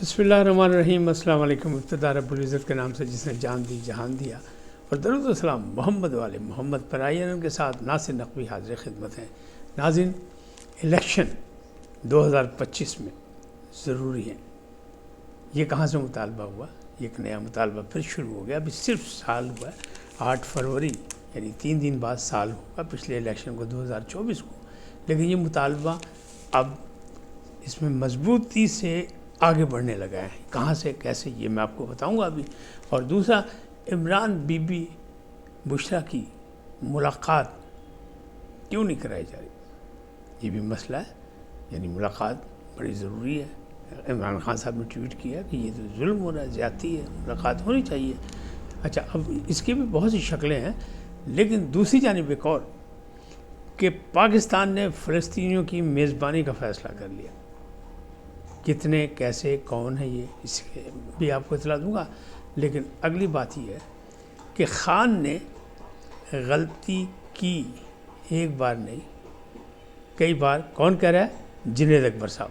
بسم اللہ الرحمن الرحیم۔ السلام علیکم۔ ابتدا رب العزت کے نام سے جس نے جان دی جہان دیا، اور درود و سلام محمد والے محمد پر آئیے ان کے ساتھ ناصر نقوی حاضر خدمت ہیں۔ ناظرین، الیکشن 2025 میں ضروری ہیں۔ یہ کہاں سے مطالبہ ہوا؟ ایک نیا مطالبہ پھر شروع ہو گیا۔ ابھی صرف سال ہوا ہے، 8 فروری یعنی 3 دن بعد سال ہوگا پچھلے الیکشن کو 2024 کو، لیکن یہ مطالبہ اب اس میں مضبوطی سے آگے بڑھنے لگا ہے۔ کہاں سے کیسے یہ میں آپ کو بتاؤں گا ابھی۔ اور دوسرا، عمران بی بی بشریٰ کی ملاقات کیوں نہیں کرائی جا رہی، یہ بھی مسئلہ ہے۔ یعنی ملاقات بڑی ضروری ہے۔ عمران خان صاحب نے ٹویٹ کیا کہ یہ تو ظلم ہو رہا ہے، زیادتی ہے، ملاقات ہونی چاہیے۔ اچھا، اب اس کی بھی بہت سی شکلیں ہیں، لیکن دوسری جانب ایک اور کہ پاکستان نے فلسطینیوں کی میزبانی کا فیصلہ کر لیا۔ کتنے، کیسے، کون ہے یہ، اس کے بھی آپ کو اطلاع دوں گا۔ لیکن اگلی بات یہ ہے کہ خان نے غلطی کی، ایک بار نہیں کئی بار۔ کون کہہ رہا ہے؟ جنید اکبر صاحب،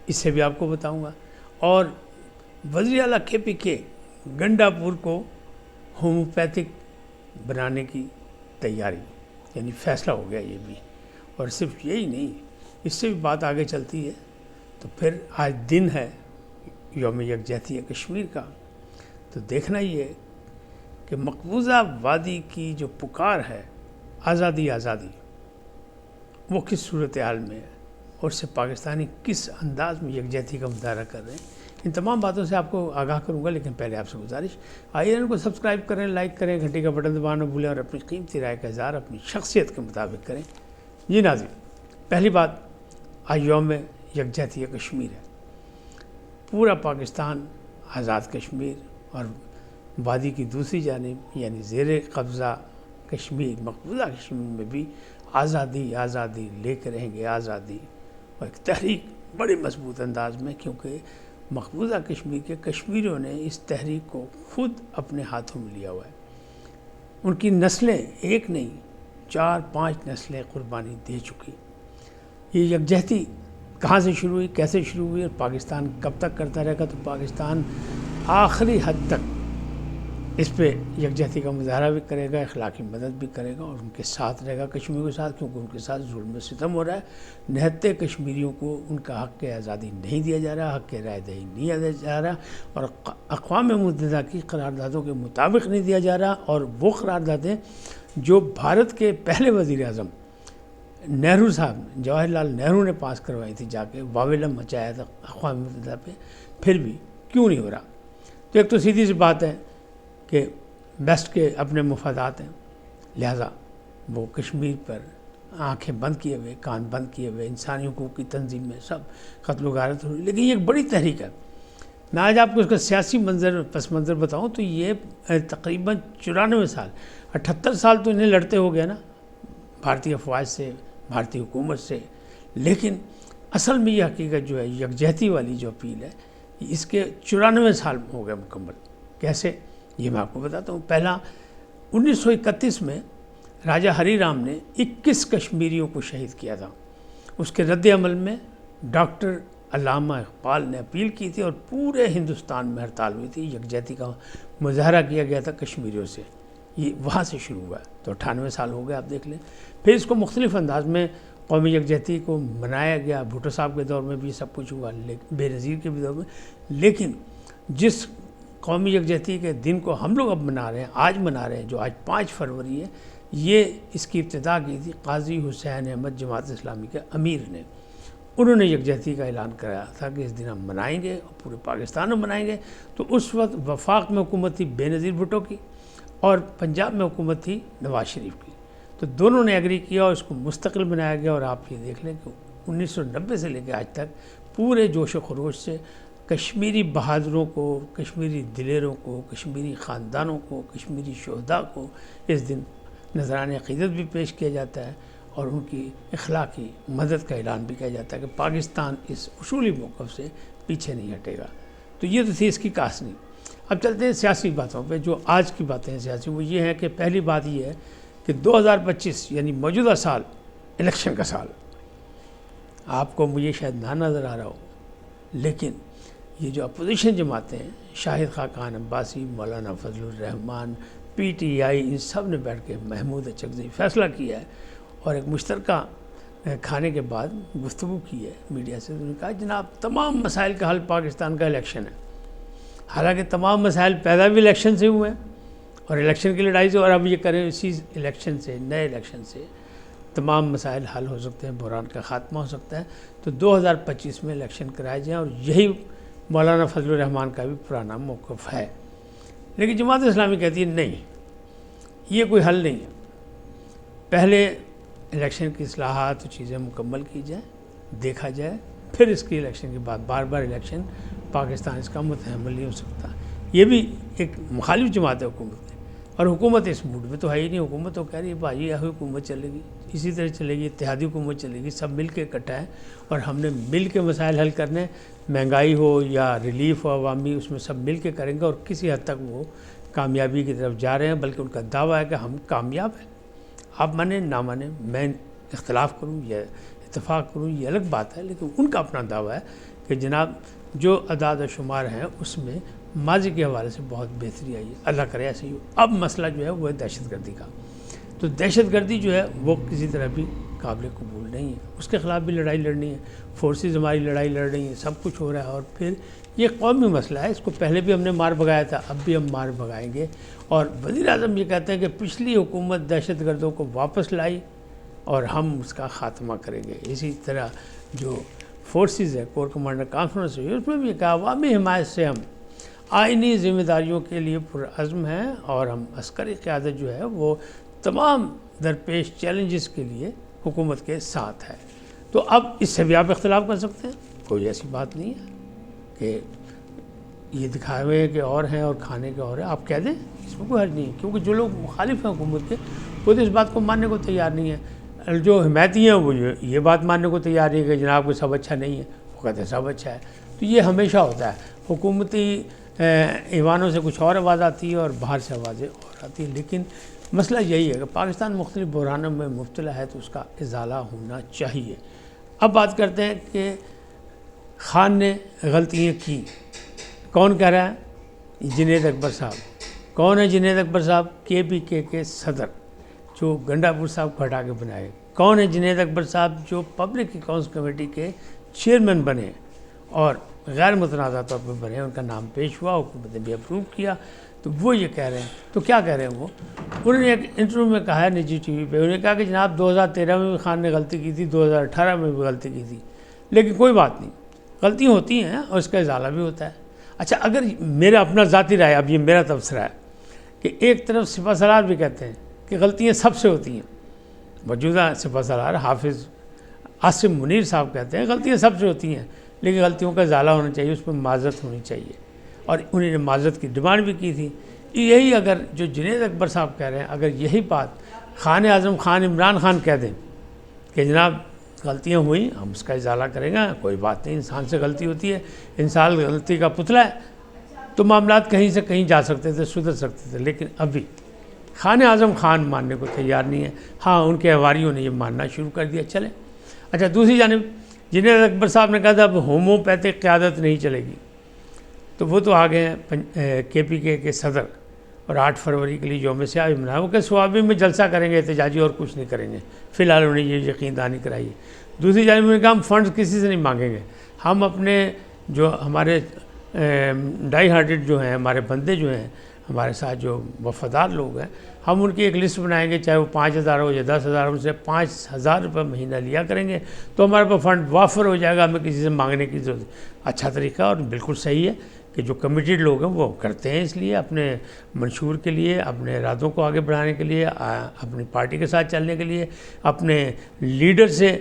اس سے بھی آپ کو بتاؤں گا۔ اور وزیر اعلیٰ کے پی کے گنڈا پور کو ہومیوپیتھک بنانے کی تیاری، یعنی فیصلہ ہو گیا یہ بھی۔ اور صرف یہی نہیں، اس سے بھی بات آگے چلتی ہے تو پھر آج دن ہے یوم یکجہتی کشمیر کا، تو دیکھنا یہ ہے کہ مقبوضہ وادی کی جو پکار ہے آزادی آزادی، وہ کس صورتحال میں ہے، اور اس سے پاکستانی کس انداز میں یکجہتی کا مظاہرہ کر رہے ہیں۔ ان تمام باتوں سے آپ کو آگاہ کروں گا، لیکن پہلے آپ سے گزارش، آئیے ان کو سبسکرائب کریں، لائک کریں، گھنٹی کا بٹن دبانا نہ بھولیں، اور اپنی قیمتی رائے کا اظہار اپنی شخصیت کے مطابق کریں۔ جی ناظرین، پہلی بات، آج یوم یکجہتی کشمیر ہے۔ پورا پاکستان آزاد کشمیر، اور وادی کی دوسری جانب یعنی زیر قبضہ کشمیر، مقبوضہ کشمیر میں بھی آزادی آزادی لے کے رہیں گے، آزادی۔ اور ایک تحریک بڑے مضبوط انداز میں، کیونکہ مقبوضہ کشمیر کے کشمیریوں نے اس تحریک کو خود اپنے ہاتھوں میں لیا ہوا ہے۔ ان کی نسلیں ایک نہیں 4-5 نسلیں قربانی دے چکی۔ یہ یکجہتی کہاں سے شروع ہوئی، کیسے شروع ہوئی، اور پاکستان کب تک کرتا رہے گا؟ تو پاکستان آخری حد تک اس پہ یکجہتی کا مظاہرہ بھی کرے گا، اخلاقی مدد بھی کرے گا، اور ان کے ساتھ رہے گا کشمیریوں کے ساتھ، کیونکہ ان کے ساتھ ظلم و ستم ہو رہا ہے۔ نہتے کشمیریوں کو ان کا حق آزادی نہیں دیا جا رہا، حق رائے دہی نہیں دیا جا رہا، اور اقوام متحدہ کی قراردادوں کے مطابق نہیں دیا جا رہا۔ اور وہ قراردادیں جو بھارت کے پہلے وزیر اعظم نہرو صاحب، جواہر لال نہرو نے پاس کروائی تھی، جا کے واویلا مچایا تھا اقوام متحدہ پہ، پھر بھی کیوں نہیں ہو رہا؟ تو ایک تو سیدھی سی بات ہے کہ ویسٹ کے اپنے مفادات ہیں، لہٰذا وہ کشمیر پر آنکھیں بند کیے ہوئے، کان بند کیے ہوئے، انسانی حقوق کی تنظیم میں سب قتل و غارت ہو رہی۔ لیکن یہ ایک بڑی تحریک ہے۔ میں آج آپ کو اس کا سیاسی پس منظر بتاؤں تو یہ تقریباً 94 سال، 78 سال تو انہیں لڑتے ہو گئے نا بھارتی افواج سے، بھارتی حکومت سے۔ لیکن اصل میں یہ حقیقت جو ہے یکجہتی والی جو اپیل ہے، اس کے 94 سال ہو گئے مکمل۔ کیسے؟ یہ میں آپ کو بتاتا ہوں۔ پہلا 1931 میں راجہ ہری رام نے 21 کشمیریوں کو شہید کیا تھا۔ اس کے رد عمل میں ڈاکٹر علامہ اقبال نے اپیل کی تھی، اور پورے ہندوستان میں ہڑتال ہوئی تھی، یکجہتی کا مظاہرہ کیا گیا تھا کشمیریوں سے۔ یہ وہاں سے شروع ہوا ہے، تو 98 سال ہو گئے، آپ دیکھ لیں۔ پھر اس کو مختلف انداز میں قومی یکجہتی کو منایا گیا، بھٹو صاحب کے دور میں بھی سب کچھ ہوا، بے نظیر کے بھی دور میں۔ لیکن جس قومی یکجہتی کے دن کو ہم لوگ اب منا رہے ہیں، آج منا رہے ہیں، جو آج 5 فروری ہے، یہ اس کی ابتدا کی تھی قاضی حسین احمد جماعت اسلامی کے امیر نے۔ انہوں نے یکجہتی کا اعلان کرایا تھا کہ اس دن ہم منائیں گے، اور پورے پاکستان میں منائیں گے۔ تو اس وقت وفاق میں حکومت تھی بے نظیر بھٹو کی، اور پنجاب میں حکومت تھی نواز شریف کی۔ تو دونوں نے ایگری کیا، اور اس کو مستقل بنایا گیا۔ اور آپ یہ دیکھ لیں کہ 1990 سے لے کے آج تک پورے جوش و خروش سے کشمیری بہادروں کو، کشمیری دلیروں کو، کشمیری خاندانوں کو، کشمیری شہداء کو اس دن نذرانِ عقیدت بھی پیش کیا جاتا ہے، اور ان کی اخلاقی مدد کا اعلان بھی کیا جاتا ہے کہ پاکستان اس اصولی موقف سے پیچھے نہیں ہٹے گا۔ تو یہ تو تھی اس کی کہانی۔ اب چلتے ہیں سیاسی باتوں پہ۔ جو آج کی باتیں ہیں سیاسی، وہ یہ ہے کہ پہلی بات یہ ہے کہ 2025 یعنی موجودہ سال الیکشن کا سال، آپ کو مجھے شاید نہ نظر آ رہا ہو، لیکن یہ جو اپوزیشن جماعتیں ہیں، شاہد خاقان عباسی، مولانا فضل الرحمان، پی ٹی آئی، ان سب نے بیٹھ کے محمود اچکزئی فیصلہ کیا ہے اور ایک مشترکہ کھانے کے بعد گفتگو کی ہے میڈیا سے. انہوں نے کہا جناب تمام مسائل کا حل پاکستان کا الیکشن ہے. حالانکہ تمام مسائل پیدا بھی الیکشن سے ہوئے ہیں اور الیکشن کی لڑائی سے، اور اب یہ کریں اسی الیکشن سے، نئے الیکشن سے تمام مسائل حل ہو سکتے ہیں، بحران کا خاتمہ ہو سکتا ہے. تو 2025 میں الیکشن کرائے جائیں، اور یہی مولانا فضل الرحمان کا بھی پرانا موقف ہے. لیکن جماعت اسلامی کہتی ہے نہیں، یہ کوئی حل نہیں ہے. پہلے الیکشن کی اصلاحات و چیزیں مکمل کی جائیں، دیکھا جائے، پھر اس کی الیکشن کے بعد بار بار الیکشن پاکستان اس کا متحمل نہیں ہو سکتا. یہ بھی ایک مخالف جماعت ہے حکومت میں، اور حکومت اس موڈ میں تو ہے ہی نہیں. حکومت تو کہہ رہی ہے بھائی یہ حکومت چلے گی، اسی طرح چلے گی، اتحادی حکومت چلے گی، سب مل کے اکٹھا ہے اور ہم نے مل کے مسائل حل کرنے. مہنگائی ہو یا ریلیف ہو عوامی، اس میں سب مل کے کریں گے، اور کسی حد تک وہ کامیابی کی طرف جا رہے ہیں. بلکہ ان کا دعویٰ ہے کہ ہم کامیاب ہیں. آپ مانیں نہ مانیں، میں اختلاف کروں یا اتفاق کروں یہ الگ بات ہے، لیکن ان کا اپنا دعویٰ ہے کہ جناب جو اعداد و شمار ہیں اس میں ماضی کے حوالے سے بہت بہتری آئی ہے. اللہ کرے ایسے ہی ہو. اب مسئلہ جو ہے وہ ہے دہشت گردی کا. تو دہشت گردی جو ہے وہ کسی طرح بھی قابل قبول نہیں ہے، اس کے خلاف بھی لڑائی لڑنی ہے. فورسز ہماری لڑائی لڑ رہی ہیں، سب کچھ ہو رہا ہے. اور پھر یہ قومی مسئلہ ہے، اس کو پہلے بھی ہم نے مار بھگایا تھا، اب بھی ہم مار بھگائیں گے. اور وزیر اعظم یہ کہتے ہیں کہ پچھلی حکومت دہشت گردوں کو واپس لائی اور ہم اس کا خاتمہ کریں گے. اسی طرح جو فورسز ہے، کور کمانڈر کانفرنس ہوئی، اس میں بھی کہا عوامی حمایت سے ہم آئینی ذمہ داریوں کے لیے پرعزم ہیں، اور ہم عسکری قیادت جو ہے وہ تمام درپیش چیلنجز کے لیے حکومت کے ساتھ ہے. تو اب اس سے بھی آپ اختلاف کر سکتے ہیں، کوئی ایسی بات نہیں ہے کہ یہ دکھاوے کے اور ہیں اور کھانے کے اور ہیں. آپ کہہ دیں، اس میں کوئی حرج نہیں ہے، کیونکہ جو لوگ مخالف ہیں حکومت کے وہ تو اس بات کو ماننے کو تیار نہیں ہے. جو حمایتی ہیں وہ یہ بات ماننے کو تیار نہیں ہے کہ جناب کو سب اچھا نہیں ہے، وہ کہتے ہیں سب اچھا ہے. تو یہ ہمیشہ ہوتا ہے، حکومتی ایوانوں سے کچھ اور آواز آتی ہے اور باہر سے آوازیں اور آتی ہیں. لیکن مسئلہ یہی ہے کہ پاکستان مختلف بحرانوں میں مبتلا ہے، تو اس کا ازالہ ہونا چاہیے. اب بات کرتے ہیں کہ خان نے غلطیاں کی. کون کہہ رہا ہے؟ جنید اکبر صاحب. کون ہے جنید اکبر صاحب؟ کے پی کے صدر جو گنڈا پور صاحب کو ہٹا کے بنائے. کون ہے جنید اکبر صاحب؟ جو پبلک اکاؤنٹس کمیٹی کے چیئرمین بنے اور غیر متنازع طور پر بنے. ان کا نام پیش ہوا، حکومت نے بھی اپروو کیا. تو وہ یہ کہہ رہے ہیں، تو کیا کہہ رہے ہیں وہ؟ انہوں نے ایک انٹرویو میں کہا ہے نجی ٹی وی پہ، انہوں نے کہا کہ جناب 2013 میں بھی خان نے غلطی کی تھی، 2018 میں بھی غلطی کی تھی، لیکن کوئی بات نہیں، غلطیاں ہوتی ہیں اور اس کا ازالہ بھی ہوتا ہے. اچھا، اگر میرا اپنا ذاتی رائے، اب یہ میرا تبصرہ ہے کہ ایک طرف سپہ سالار بھی کہتے ہیں کہ غلطیاں سب سے ہوتی ہیں. موجودہ سپہ سالار حافظ عاصم منیر صاحب کہتے ہیں غلطیاں سب سے ہوتی ہیں، لیکن غلطیوں کا ازالہ ہونا چاہیے، اس پہ معذرت ہونی چاہیے. اور انہوں نے معذرت کی ڈیمانڈ بھی کی تھی. یہی اگر جو جنید اکبر صاحب کہہ رہے ہیں، اگر یہی بات خان اعظم خان عمران خان کہہ دیں کہ جناب غلطیاں ہوئیں، ہم اس کا ازالہ کریں گے، کوئی بات نہیں، انسان سے غلطی ہوتی ہے، انسان غلطی کا پتلا ہے، تو معاملات کہیں سے کہیں جا سکتے تھے، سدھر سکتے تھے. لیکن ابھی خان اعظم خان ماننے کو تیار نہیں ہے. ہاں، ان کے احواریوں نے یہ ماننا شروع کر دیا. چلیں. اچھا، دوسری جانب جنید اکبر صاحب نے کہا تھا اب ہوموپیتھک قیادت نہیں چلے گی، تو وہ تو آ گئے ہیں کے پی کے صدر، اور 8 فروری کے لیے یوم سیاہ منایا. وہ کہ سوابی میں جلسہ کریں گے احتجاجی، اور کچھ نہیں کریں گے. فی الحال انہوں نے یہ یقین دہانی کرائی ہے. دوسری جانب انہوں نے کہا ہم فنڈز کسی سے نہیں مانگیں گے، ہم اپنے جو ہمارے ڈائی ہارٹڈ جو ہیں، ہمارے بندے جو ہیں، ہمارے ساتھ جو وفادار لوگ ہیں، ہم ان کی ایک لسٹ بنائیں گے، چاہے وہ 5,000 ہو یا 10,000 ہو، ان سے 5,000 روپے مہینہ لیا کریں گے، تو ہمارے پاس فنڈ وافر ہو جائے گا، ہمیں کسی سے مانگنے کی ضرورت. اچھا طریقہ اور بالکل صحیح ہے کہ جو کمیٹیڈ لوگ ہیں وہ کرتے ہیں، اس لیے اپنے منشور کے لیے، اپنے ارادوں کو آگے بڑھانے کے لیے، اپنی پارٹی کے ساتھ چلنے کے لیے، اپنے لیڈر سے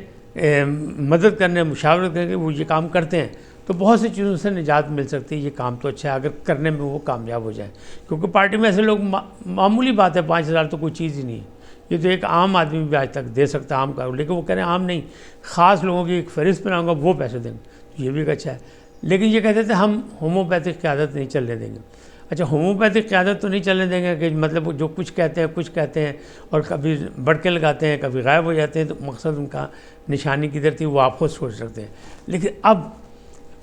مدد کرنے، مشاورت کرنے کے وہ یہ کام کرتے ہیں. تو بہت سی چیزوں سے نجات مل سکتی ہے. یہ کام تو اچھا ہے اگر کرنے میں وہ کامیاب ہو جائیں، کیونکہ پارٹی میں ایسے لوگ معمولی بات ہے، 5,000 تو کوئی چیز ہی نہیں ہے. یہ تو ایک عام آدمی بھی آج تک دے سکتا ہے، عام کار، لیکن وہ کہہ رہے ہیں عام نہیں، خاص لوگوں کی ایک فہرست بناؤں گا، وہ پیسے دیں گے. یہ بھی ایک اچھا ہے. لیکن یہ کہتے تھے ہم ہوموپیتھک قیادت نہیں چلنے دیں گے. اچھا، ہوموپیتھک قیادت تو نہیں چلنے دیں گے کہ مطلب جو کچھ کہتے ہیں اور کبھی بڑھ کے لگاتے ہیں، کبھی غائب ہو جاتے ہیں، تو مقصد ان کا نشانی کدھر تھی وہ آپ خود سوچ سکتے ہیں. لیکن اب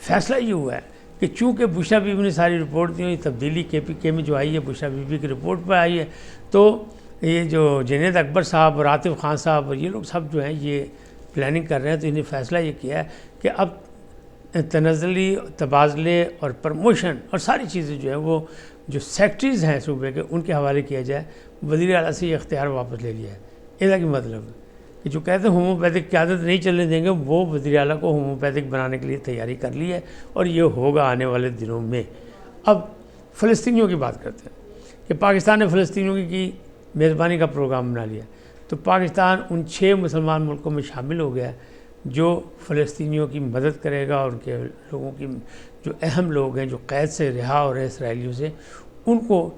فیصلہ یہ ہوا ہے کہ چونکہ بشرا بی بی نے ساری رپورٹ دی ہوئی، تبدیلی کے پی کے میں جو آئی ہے بشرا بی بی کی رپورٹ پہ آئی ہے، تو یہ جو جنید اکبر صاحب اور عاطف خان صاحب اور یہ لوگ سب جو ہیں یہ پلاننگ کر رہے ہیں، تو انہیں فیصلہ یہ کیا ہے کہ اب تنزلی تبادلے اور پروموشن اور ساری چیزیں جو ہیں وہ جو سیکٹریز ہیں صوبے کے ان کے حوالے کیا جائے۔ وزیر اعلیٰ سے یہ اختیار واپس لے لیا ہے۔ اس کا مطلب ہے کہ جو کہتے ہیں ہوموپیتھک قیادت نہیں چلنے دیں گے، وہ وزیر اعلیٰ کو ہوموپیتھک بنانے کے لیے تیاری کر لی ہے، اور یہ ہوگا آنے والے دنوں میں۔ اب فلسطینیوں کی بات کرتے ہیں کہ پاکستان نے فلسطینیوں کی میزبانی کا پروگرام بنا لیا، تو پاکستان ان 6 مسلمان ملکوں میں شامل ہو گیا ہے جو فلسطینیوں کی مدد کرے گا، اور ان کے لوگوں کی جو اہم لوگ ہیں جو قید سے رہا ہو رہے اسرائیلیوں سے، ان کو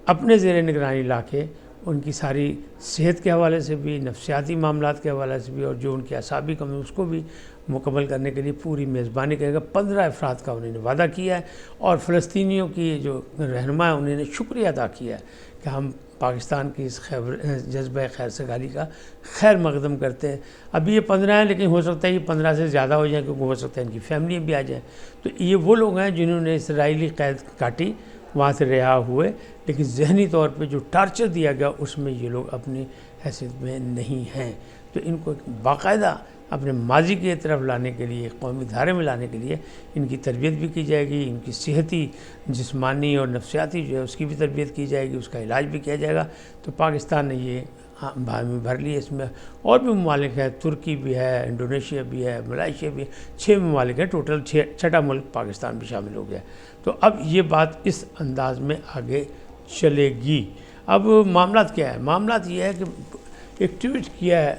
اپنے زیر نگرانی لا کے ان کی ساری صحت کے حوالے سے بھی، نفسیاتی معاملات کے حوالے سے بھی، اور جو ان کے اعصابی کمی اس کو بھی مکمل کرنے کے لیے پوری میزبانی کرے گا۔ 15 افراد کا انہوں نے وعدہ کیا ہے، اور فلسطینیوں کی جو رہنما ہے انہوں نے شکریہ ادا کیا ہے کہ ہم پاکستان کی اس جذبہ خیر سگالی کا خیر مقدم کرتے ہیں۔ ابھی یہ 15 ہیں، لیکن ہو سکتا ہے یہ 15 سے زیادہ ہو جائیں، کیونکہ ہو سکتا ہے ان کی فیملیاں بھی آ جائیں۔ تو یہ وہ لوگ ہیں جنہوں نے اسرائیلی قید کاٹی، وہاں سے رہا ہوئے، لیکن ذہنی طور پہ جو ٹارچر دیا گیا اس میں یہ لوگ اپنی حیثیت میں نہیں ہیں۔ تو ان کو باقاعدہ اپنے ماضی کی طرف لانے کے لیے، قومی دھارے میں لانے کے لیے ان کی تربیت بھی کی جائے گی، ان کی صحتی، جسمانی اور نفسیاتی جو ہے اس کی بھی تربیت کی جائے گی، اس کا علاج بھی کیا جائے گا۔ تو پاکستان نے یہ بھامی بھر لی ہے۔ اس میں اور بھی ممالک ہیں، ترکی بھی ہے، انڈونیشیا بھی ہے، ملائیشیا بھی ہے، 6 ممالک ہیں ٹوٹل، 6واں ملک پاکستان بھی شامل ہو گیا۔ تو اب یہ بات اس انداز میں آگے چلے گی۔ اب معاملات کیا ہے؟ معاملات یہ ہے کہ ایک ٹویٹ کیا ہے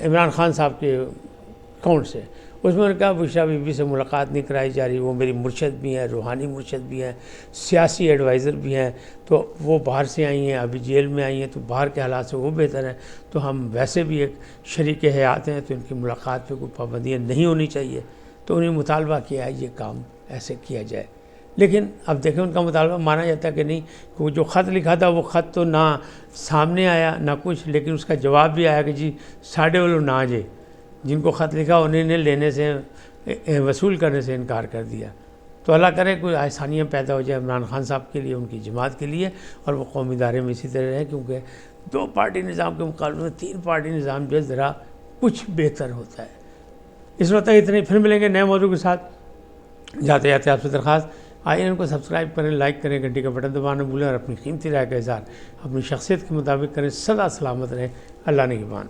عمران خان صاحب کے اکاؤنٹ سے، اس میں نے کہا بشرا بی بی سے ملاقات نہیں کرائی جا رہی، وہ میری مرشد بھی ہیں، روحانی مرشد بھی ہیں، سیاسی ایڈوائزر بھی ہیں، تو وہ باہر سے آئی ہیں، ابھی جیل میں آئی ہیں، تو باہر کے حالات سے وہ بہتر ہیں، تو ہم ویسے بھی ایک شریک حیات ہیں، تو ان کی ملاقات پہ کوئی پابندیاں نہیں ہونی چاہیے۔ تو انہیں مطالبہ کیا ہے یہ کام ایسے کیا جائے، لیکن اب دیکھیں ان کا مطالبہ مانا جاتا ہے کہ نہیں، کہ وہ جو خط لکھا تھا وہ خط تو نہ سامنے آیا نہ کچھ، لیکن اس کا جواب بھی آیا کہ جی ساڑھے والوں نہ جے، جن کو خط لکھا انہیں نے لینے سے وصول کرنے سے انکار کر دیا۔ تو اللہ کرے کوئی آسانیاں پیدا ہو جائے عمران خان صاحب کے لیے، ان کی جماعت کے لیے، اور وہ قومی ادارے میں اسی طرح رہیں، کیونکہ 2 پارٹی نظام کے مقابلے میں 3 پارٹی نظام جو ہے ذرا کچھ بہتر ہوتا ہے۔ اس وقت اتنے، پھر ملیں گے نئے موضوع کے ساتھ۔ جاتے جاتے آپ سے درخواست، آئیے ان کو سبسکرائب کریں، لائک کریں، گھنٹی کا بٹن دبانا نہ بھولیں، اور اپنی قیمتی رائے کا اظہار اپنی شخصیت کے مطابق کریں۔ سدا سلامت رہیں، اللہ نگہبان۔